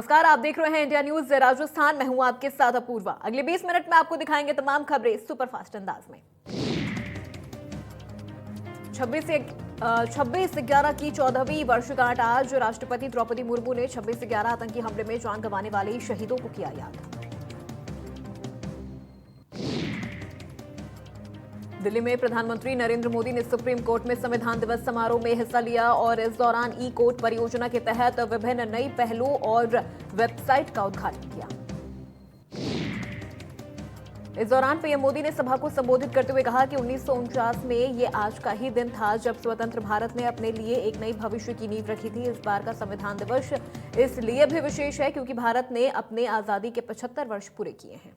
नमस्कार, आप देख रहे हैं इंडिया न्यूज राजस्थान। मैं हूं आपके साथ अपूर्वा। अगले 20 मिनट में आपको दिखाएंगे तमाम खबरें सुपरफास्ट अंदाज में। 26/11 की 14वीं वर्षगांठ आज राष्ट्रपति द्रौपदी मुर्मू ने 26/11 आतंकी हमले में जान गंवाने वाले शहीदों को किया याद। दिल्ली में प्रधानमंत्री नरेंद्र मोदी ने सुप्रीम कोर्ट में संविधान दिवस समारोह में हिस्सा लिया और इस दौरान ई कोर्ट परियोजना के तहत विभिन्न नई पहलों और वेबसाइट का उद्घाटन किया। इस दौरान पीएम मोदी ने सभा को संबोधित करते हुए कहा कि 1949 में ये आज का ही दिन था जब स्वतंत्र भारत ने अपने लिए एक नई भविष्य की नींव रखी थी। इस बार का संविधान दिवस इसलिए भी विशेष है क्योंकि भारत ने अपने आजादी के 75 वर्ष पूरे किए हैं।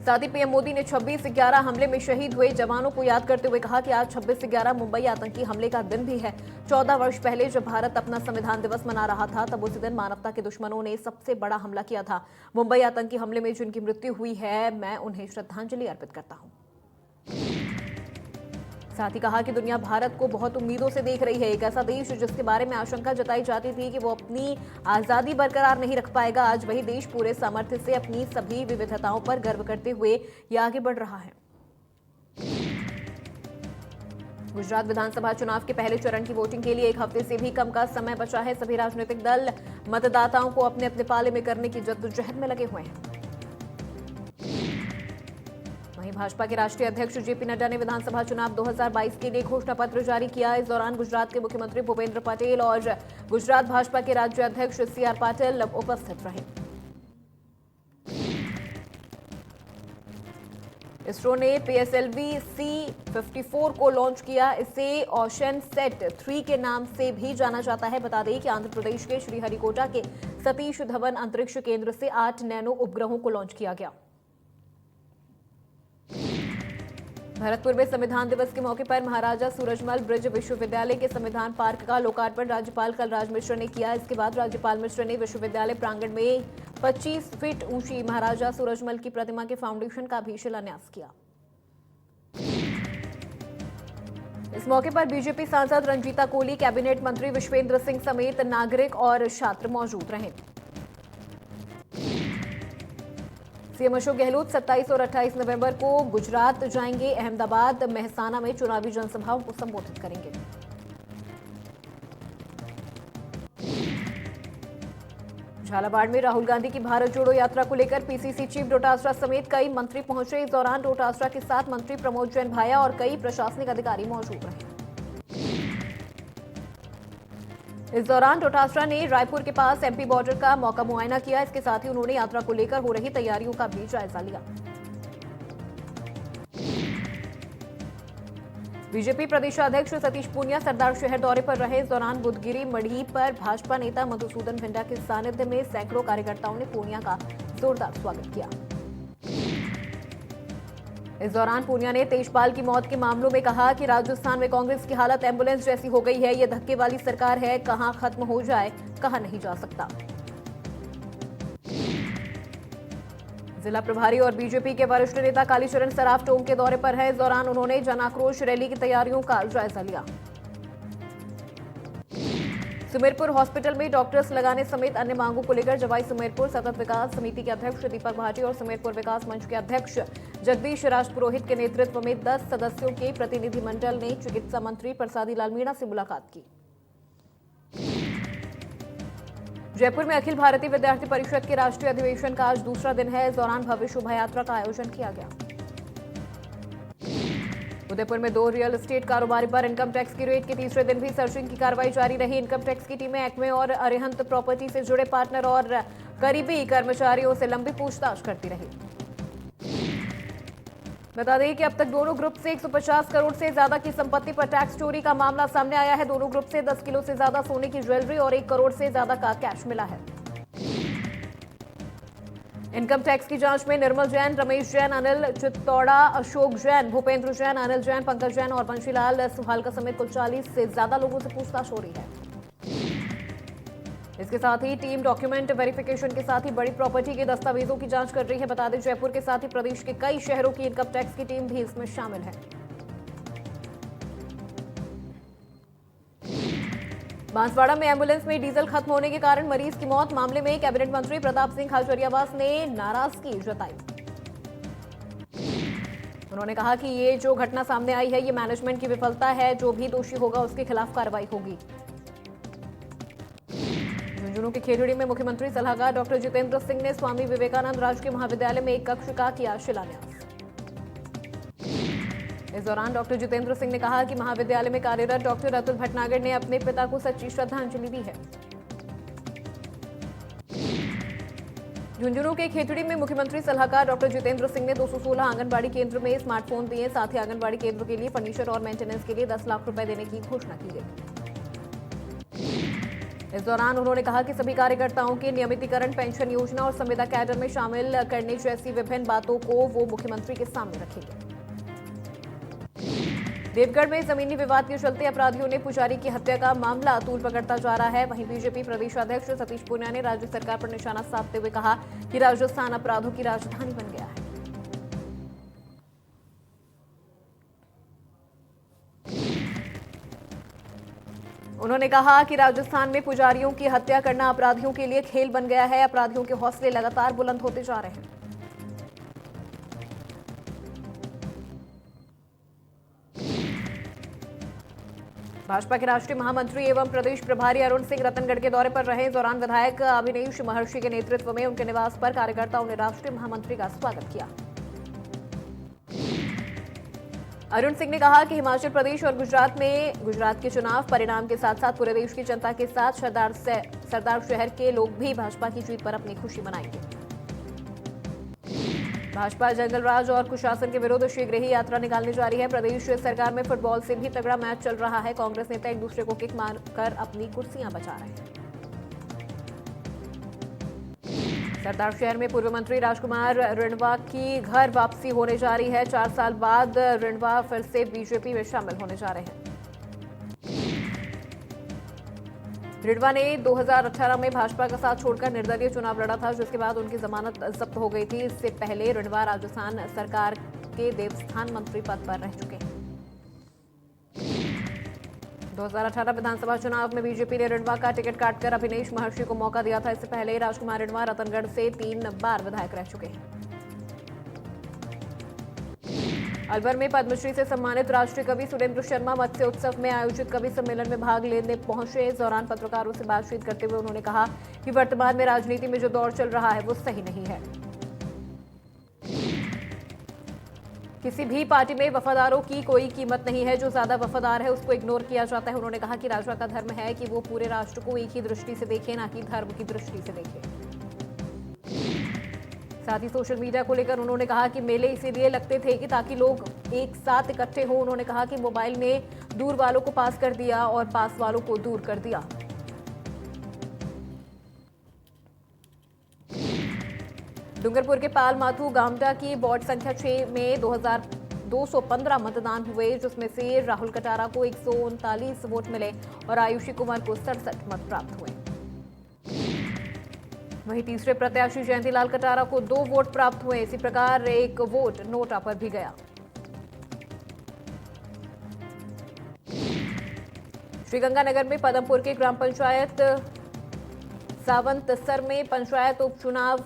साथ ही पीएम मोदी ने 26/11 हमले में शहीद हुए जवानों को याद करते हुए कहा कि आज 26/11 मुंबई आतंकी हमले का दिन भी है। 14 वर्ष पहले जब भारत अपना संविधान दिवस मना रहा था तब उसी दिन मानवता के दुश्मनों ने सबसे बड़ा हमला किया था। मुंबई आतंकी हमले में जिनकी मृत्यु हुई है, मैं उन्हें श्रद्धांजलि अर्पित करता हूं। साथ ही कहा कि दुनिया भारत को बहुत उम्मीदों से देख रही है। एक ऐसा देश जिसके बारे में आशंका जताई जाती थी कि वो अपनी आजादी बरकरार नहीं रख पाएगा, आज वही देश पूरे सामर्थ्य से अपनी सभी विविधताओं पर गर्व करते हुए ये आगे बढ़ रहा है। गुजरात विधानसभा चुनाव के पहले चरण की वोटिंग के लिए एक हफ्ते से भी कम का समय बचा है। सभी राजनीतिक दल मतदाताओं को अपने अपने पाले में करने की जद्दोजहद में लगे हुए हैं। वहीं भाजपा के राष्ट्रीय अध्यक्ष जेपी नड्डा ने विधानसभा चुनाव 2022 के लिए घोषणा पत्र जारी किया। इस दौरान गुजरात के मुख्यमंत्री भूपेंद्र पटेल और गुजरात भाजपा के राज्य अध्यक्ष सीआर पाटिल उपस्थित रहे। इसरो ने पीएसएलवी C-54 को लॉन्च किया। इसे ओशन सेट 3 के नाम से भी जाना जाता है। बता दें कि आंध्र प्रदेश के श्रीहरिकोटा के सतीश धवन अंतरिक्ष केंद्र से 8 नैनो उपग्रहों को लॉन्च किया गया। भरतपुर में संविधान दिवस के मौके पर महाराजा सूरजमल ब्रिज विश्वविद्यालय के संविधान पार्क का लोकार्पण राज्यपाल कलराज मिश्र ने किया। इसके बाद राज्यपाल मिश्र ने विश्वविद्यालय प्रांगण में 25 फीट ऊंची महाराजा सूरजमल की प्रतिमा के फाउंडेशन का भी शिलान्यास किया। इस मौके पर बीजेपी सांसद रंजीता कोली, कैबिनेट मंत्री विश्वेंद्र सिंह समेत नागरिक और छात्र मौजूद रहे। सीएम अशोक गहलोत 27 और 28 नवंबर को गुजरात जाएंगे। अहमदाबाद, मेहसाना में चुनावी जनसभाओं को संबोधित करेंगे। झालावाड़ में राहुल गांधी की भारत जोड़ो यात्रा को लेकर पीसीसी चीफ डोटासरा समेत कई मंत्री पहुंचे। इस दौरान डोटासरा के साथ मंत्री प्रमोद जैन भाया और कई प्रशासनिक अधिकारी मौजूद रहे। इस दौरान डोटासरा ने रायपुर के पास एमपी बॉर्डर का मौका मुआयना किया। इसके साथ ही उन्होंने यात्रा को लेकर हो रही तैयारियों का भी जायजा लिया। बीजेपी प्रदेशाध्यक्ष सतीश पूनिया सरदार शहर दौरे पर रहे। इस दौरान बुधगिरी मढ़ी पर भाजपा नेता मधुसूदन भिंडा के सानिध्य में सैकड़ों कार्यकर्ताओं ने पूनिया का जोरदार स्वागत किया। इस दौरान पूनिया ने तेजपाल की मौत के मामलों में कहा कि राजस्थान में कांग्रेस की हालत एम्बुलेंस जैसी हो गई है। ये धक्के वाली सरकार है, कहां खत्म हो जाए, कहा नहीं जा सकता। जिला प्रभारी और बीजेपी के वरिष्ठ नेता कालीचरण सराफ टोंक के दौरे पर है। इस दौरान उन्होंने जन आक्रोश रैली की तैयारियों का जायजा लिया। सुमेरपुर हॉस्पिटल में डॉक्टर्स लगाने समेत अन्य मांगों को लेकर जवाई सुमेरपुर सतत विकास समिति के अध्यक्ष दीपक भाटी और सुमेरपुर विकास मंच के अध्यक्ष जगदीश राजपुरोहित के नेतृत्व में 10 सदस्यों के प्रतिनिधिमंडल ने चिकित्सा मंत्री प्रसादी लाल मीणा से मुलाकात की। जयपुर में अखिल भारतीय विद्यार्थी परिषद के राष्ट्रीय अधिवेशन का आज दूसरा दिन है। इस दौरान भव्य शोभा यात्रा का आयोजन किया गया। उदयपुर में 2 रियल एस्टेट कारोबारी पर इनकम टैक्स की रेड के तीसरे दिन भी सर्चिंग की कार्रवाई जारी रही। इनकम टैक्स की टीमें एक्मे और अरिहंत प्रॉपर्टी से जुड़े पार्टनर और करीबी कर्मचारियों से लंबी पूछताछ करती रही। बता दें कि अब तक दोनों ग्रुप से 150 करोड़ से ज्यादा की संपत्ति पर टैक्स चोरी का मामला सामने आया है। दोनों ग्रुप से 10 किलो से ज्यादा सोने की ज्वेलरी और 1 करोड़ से ज्यादा का कैश मिला है। इनकम टैक्स की जांच में निर्मल जैन, रमेश जैन, अनिल चित्तौड़ा, अशोक जैन, भूपेंद्र जैन, अनिल जैन, पंकज जैन और बंशीलाल सुहालका समेत कुल 40 से ज्यादा लोगों से पूछताछ हो रही है। इसके साथ ही टीम डॉक्यूमेंट वेरिफिकेशन के साथ ही बड़ी प्रॉपर्टी के दस्तावेजों की जांच कर रही है। बता दें जयपुर के साथ ही प्रदेश के कई शहरों की इनकम टैक्स की टीम भी इसमें शामिल है। बांसवाड़ा में एम्बुलेंस में डीजल खत्म होने के कारण मरीज की मौत। मामले में कैबिनेट मंत्री प्रताप सिंह खाचरियावास ने नाराजगी जताई। उन्होंने कहा कि ये जो घटना सामने आई है ये मैनेजमेंट की विफलता है। जो भी दोषी होगा उसके खिलाफ कार्रवाई होगी। झुंझुनू के खेजड़ी में मुख्यमंत्री सलाहकार डॉक्टर जितेंद्र सिंह ने स्वामी विवेकानंद राजकीय महाविद्यालय में एक कक्ष का किया शिलान्यास। इस दौरान डॉक्टर जितेंद्र सिंह ने कहा कि महाविद्यालय में कार्यरत डॉक्टर अतुल भटनागर ने अपने पिता को सच्ची श्रद्धांजलि दी है। झुंझुनू के खेतड़ी में मुख्यमंत्री सलाहकार डॉक्टर जितेंद्र सिंह ने 216 आंगनबाड़ी केंद्र में स्मार्टफोन दिए। साथ ही आंगनबाड़ी केंद्र के लिए फर्नीचर और मेंटेनेंस के लिए 10 लाख रुपए देने की घोषणा की गई। इस दौरान उन्होंने कहा कि सभी कार्यकर्ताओं के नियमितीकरण, पेंशन योजना और संविदा कैडर में शामिल करने जैसी विभिन्न बातों को वो मुख्यमंत्री के सामने रखेंगे। देवगढ़ में जमीनी विवाद के चलते अपराधियों ने पुजारी की हत्या का मामला तूल पकड़ता जा रहा है। वहीं बीजेपी प्रदेश अध्यक्ष सतीश पूनिया ने राज्य सरकार पर निशाना साधते हुए कहा कि राजस्थान अपराधों की राजधानी बन गया है। उन्होंने कहा कि राजस्थान में पुजारियों की हत्या करना अपराधियों के लिए खेल बन गया है। अपराधियों के हौसले लगातार बुलंद होते जा रहे हैं। भाजपा के राष्ट्रीय महामंत्री एवं प्रदेश प्रभारी अरुण सिंह रतनगढ़ के दौरे पर रहे। इस दौरान विधायक अभिनेश महर्षि के नेतृत्व में उनके निवास पर कार्यकर्ताओं ने राष्ट्रीय महामंत्री का स्वागत किया। अरुण सिंह ने कहा कि हिमाचल प्रदेश और गुजरात के चुनाव परिणाम के साथ साथ पूरे देश की जनता के साथ सरदार शहर के लोग भी भाजपा की जीत पर अपनी खुशी मनाएंगे। भाजपा जंगलराज और कुशासन के विरुद्ध शीघ्र ही यात्रा निकालने जा रही है। प्रदेश सरकार में फुटबॉल से भी तगड़ा मैच चल रहा है। कांग्रेस नेता एक दूसरे को किक मारकर अपनी कुर्सियां बचा रहे हैं। सरदार शहर में पूर्व मंत्री राजकुमार रिणवा की घर वापसी होने जा रही है। 4 साल बाद रिणवा फिर से बीजेपी में शामिल होने जा रहे हैं। रिणवा ने 2018 में भाजपा का साथ छोड़कर निर्दलीय चुनाव लड़ा था, जिसके बाद उनकी जमानत जब्त हो गई थी। इससे पहले रिणवा राजस्थान सरकार के देवस्थान मंत्री पद पर रह चुके हैं। 2018 विधानसभा चुनाव में बीजेपी ने रिणवा का टिकट काटकर अभिनेश महर्षि को मौका दिया था। इससे पहले राजकुमार रिणवा रतनगढ़ से 3 बार विधायक रह चुके हैं। अलवर में पद्मश्री से सम्मानित राष्ट्रीय कवि सुरेंद्र शर्मा मत्स्य उत्सव में आयोजित कवि सम्मेलन में भाग लेने पहुंचे। इस दौरान पत्रकारों से बातचीत करते हुए उन्होंने कहा कि वर्तमान में राजनीति में जो दौर चल रहा है वो सही नहीं है। किसी भी पार्टी में वफादारों की कोई कीमत नहीं है। जो ज्यादा वफादार है उसको इग्नोर किया जाता है। उन्होंने कहा कि राजा का धर्म है कि वो पूरे राष्ट्र को एक ही दृष्टि से देखे, ना कि धर्म की दृष्टि से देखे। साथ ही सोशल मीडिया को लेकर उन्होंने कहा कि मेले इसीलिए लगते थे कि ताकि लोग एक साथ इकट्ठे हों। उन्होंने कहा कि मोबाइल ने दूर वालों को पास कर दिया और पास वालों को दूर कर दिया। डूंगरपुर के पाल माथू गामटा की वार्ड संख्या 6 में 215 मतदान हुए, जिसमें से राहुल कटारा को 139 वोट मिले और आयुषी कुमार को 67 मत प्राप्त हुए। वहीं तीसरे प्रत्याशी जयंतीलाल कटारा को 2 वोट प्राप्त हुए। इसी प्रकार 1 वोट नोटा पर भी गया। श्रीगंगानगर में पदमपुर के ग्राम पंचायत सावंतसर में पंचायत उपचुनाव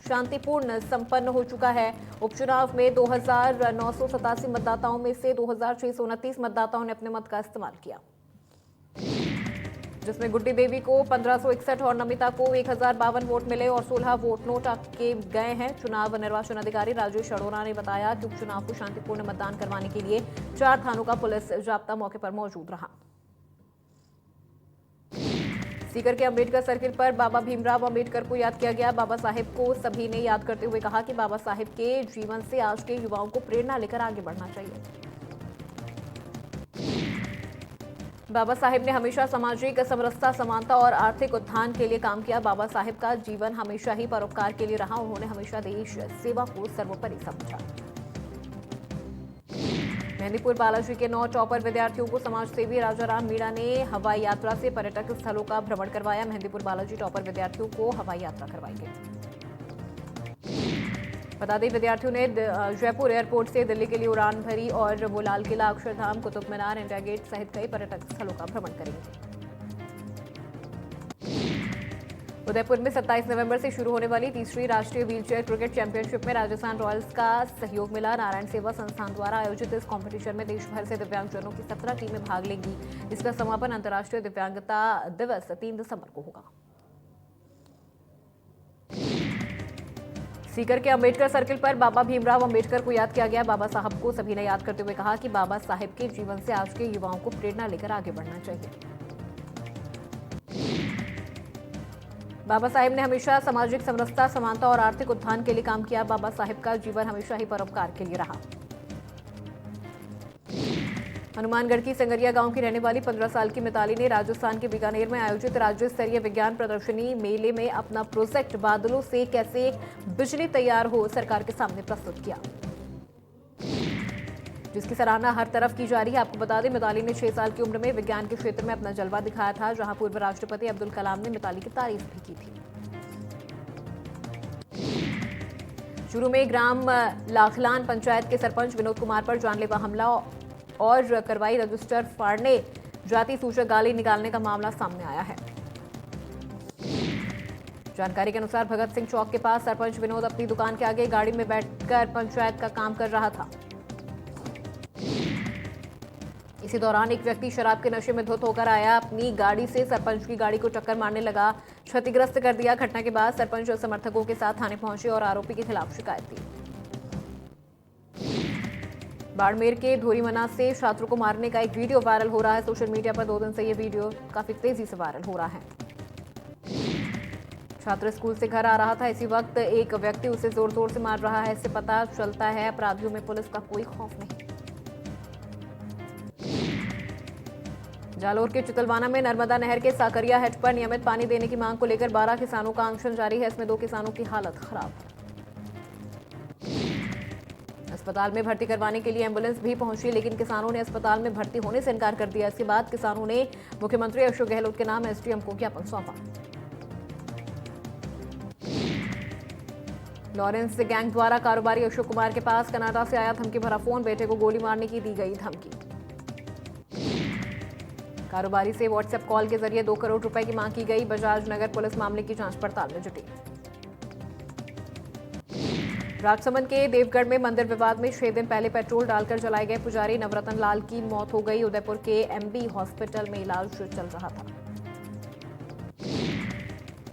शांतिपूर्ण संपन्न हो चुका है। उपचुनाव में 2987 मतदाताओं में से 2629 मतदाताओं ने अपने मत का इस्तेमाल किया, जिसमें गुड्डी देवी को 1561 और नमिता को 1052 वोट मिले और 16 वोट नोटा के गए हैं। चुनाव निर्वाचन अधिकारी राजेश अरोड़ा ने बताया कि उपचुनाव को शांतिपूर्ण मतदान करवाने के लिए 4 थानों का पुलिस जाब्ता मौके पर मौजूद रहा। सीकर के अंबेडकर सर्किल पर बाबा भीमराव अंबेडकर को याद किया गया। बाबा साहेब को सभी ने याद करते हुए कहा कि बाबा साहेब के जीवन से आज के युवाओं को प्रेरणा लेकर आगे बढ़ना चाहिए। बाबा साहेब ने हमेशा सामाजिक समरसता, समानता और आर्थिक उत्थान के लिए काम किया। बाबा साहेब का जीवन हमेशा ही परोपकार के लिए रहा। उन्होंने हमेशा देश सेवा को सर्वोपरि समझा। मेहंदीपुर बालाजी के 9 टॉपर विद्यार्थियों को समाजसेवी राजाराम मीणा ने हवाई यात्रा से पर्यटक स्थलों का भ्रमण करवाया। मेहंदीपुर बालाजी टॉपर विद्यार्थियों को हवाई यात्रा करवाई गई। बता दें, विद्यार्थियों ने जयपुर एयरपोर्ट से दिल्ली के लिए उड़ान भरी और वो लाल किला, अक्षरधाम, कुतुब मीनार, इंडिया गेट सहित कई पर्यटक स्थलों का भ्रमण करेंगे। उदयपुर में 27 नवंबर से शुरू होने वाली तीसरी राष्ट्रीय व्हीलचेयर क्रिकेट चैंपियनशिप में राजस्थान रॉयल्स का सहयोग मिला। नारायण सेवा संस्थान द्वारा आयोजित इस कंपटीशन में देश भर से दिव्यांगजनों की 17 टीमें भाग लेंगी। इसका समापन अंतर्राष्ट्रीय दिव्यांगता दिवस 3 दिसंबर को होगा। सीकर के अंबेडकर सर्किल पर बाबा भीमराव अंबेडकर को याद किया गया। बाबा साहब को सभी ने याद करते हुए कहा कि बाबा साहेब के जीवन से आज के युवाओं को प्रेरणा लेकर आगे बढ़ना चाहिए। बाबा साहेब ने हमेशा सामाजिक समरसता, समानता और आर्थिक उत्थान के लिए काम किया। बाबा साहेब का जीवन हमेशा ही परोपकार के लिए रहा। हनुमानगढ़ की संगरिया गांव की रहने वाली 15 साल की मिताली ने राजस्थान के बीकानेर में आयोजित राज्य स्तरीय विज्ञान प्रदर्शनी मेले में अपना प्रोजेक्ट बादलों से कैसे बिजली तैयार हो सरकार के सामने प्रस्तुत किया, जिसकी सराहना हर तरफ की जा रही है। आपको बता दें, मिताली ने 6 साल की उम्र में विज्ञान के क्षेत्र में अपना जलवा दिखाया था, जहां पूर्व राष्ट्रपति अब्दुल कलाम ने मिताली की तारीफ भी की थी। चूरू में ग्राम लाखलान पंचायत के सरपंच विनोद कुमार पर जानलेवा हमला और करवाई रजिस्टर फाड़ने, जाति सूचक गाली निकालने का मामला सामने आया है। जानकारी के अनुसार भगत सिंह चौक के पास सरपंच विनोद अपनी दुकान के आगे गाड़ी में बैठकर पंचायत का काम कर रहा था। इसी दौरान एक व्यक्ति शराब के नशे में धुत होकर आया, अपनी गाड़ी से सरपंच की गाड़ी को टक्कर मारने लगा, क्षतिग्रस्त कर दिया। घटना के बाद सरपंच और समर्थकों के साथ थाने पहुंचे और आरोपी के खिलाफ शिकायत दी। बाड़मेर के धोरीमना से छात्रों को मारने का एक वीडियो वायरल हो रहा है। सोशल मीडिया पर 2 दिन से यह वीडियो काफी तेजी से वायरल हो रहा है। छात्र स्कूल से घर आ रहा था, इसी वक्त एक व्यक्ति उसे जोर जोर से मार रहा है। इससे पता चलता है अपराधियों में पुलिस का कोई खौफ नहीं। जालोर के चितलवाना में नर्मदा नहर के साकरिया हेड पर नियमित पानी देने की मांग को लेकर 12 किसानों का अनशन जारी है। इसमें 2 किसानों की हालत खराब है। अस्पताल में भर्ती करवाने के लिए एम्बुलेंस भी पहुंची, लेकिन किसानों ने अस्पताल में भर्ती होने से इनकार कर दिया। इसके बाद किसानों ने मुख्यमंत्री अशोक गहलोत के नाम एसडीएम को ज्ञापन सौंपा। लॉरेंस गैंग द्वारा कारोबारी अशोक कुमार के पास कनाडा से आया धमकी भरा फोन, बेटे को गोली मारने की दी गई धमकी। कारोबारी से व्हाट्सएप कॉल के जरिए 2 करोड़ रुपए की मांग की गई। बजाज नगर पुलिस मामले की जांच पड़ताल में जुटी। राजसमंद के देवगढ़ में मंदिर विवाद में 6 दिन पहले पेट्रोल डालकर जलाए गए पुजारी नवरतन लाल की मौत हो गई। उदयपुर के एमबी हॉस्पिटल में इलाज चल रहा था।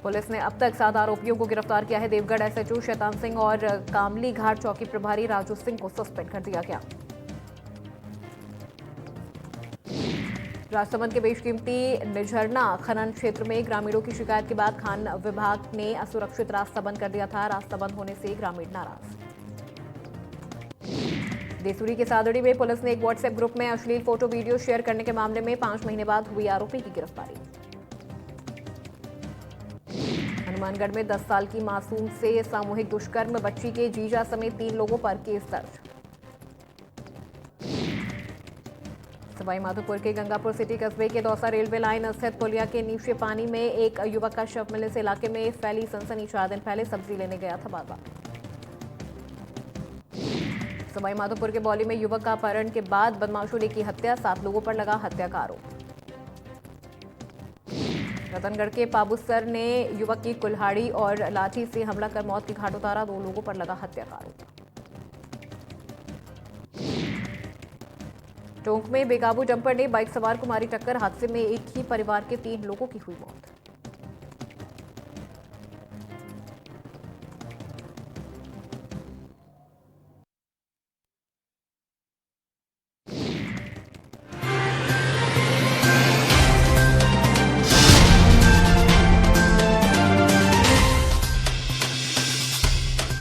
पुलिस ने अब तक 7 आरोपियों को गिरफ्तार किया है। देवगढ़ एसएचओ शैतान सिंह और कामली घाट चौकी प्रभारी राजू सिंह को सस्पेंड कर दिया गया। राजसमंद के बेशकीमती निझरना खनन क्षेत्र में ग्रामीणों की शिकायत के बाद खान विभाग ने असुरक्षित रास्ता बंद कर दिया था। रास्ता बंद होने से ग्रामीण नाराज। देसूरी के सादड़ी में पुलिस ने एक व्हाट्सएप ग्रुप में अश्लील फोटो वीडियो शेयर करने के मामले में 5 महीने बाद हुई आरोपी की गिरफ्तारी। हनुमानगढ़ में 10 साल की मासूम से सामूहिक दुष्कर्म, बच्ची के जीजा समेत 3 लोगों पर केस दर्ज। सवाई माधोपुर के गंगापुर सिटी कस्बे के दौसा रेलवे लाइन स्थित पुलिया के नीचे पानी में एक युवक का शव मिलने से इलाके में फैली सनसनी। 4 दिन पहले सब्जी लेने गया था बाबा। सवाई माधोपुर के बौली में युवक का अपहरण के बाद बदमाशों ने की हत्या, 7 लोगों पर लगा हत्या का आरोप। रतनगढ़ के पाबुसर ने युवक की कुल्हाड़ी और लाठी से हमला कर मौत की घाट उतारा, 2 लोगों पर लगा हत्या का आरोप। टोंक में बेकाबू डंपर ने बाइक सवार को मारी टक्कर, हादसे में एक ही परिवार के 3 लोगों की हुई मौत।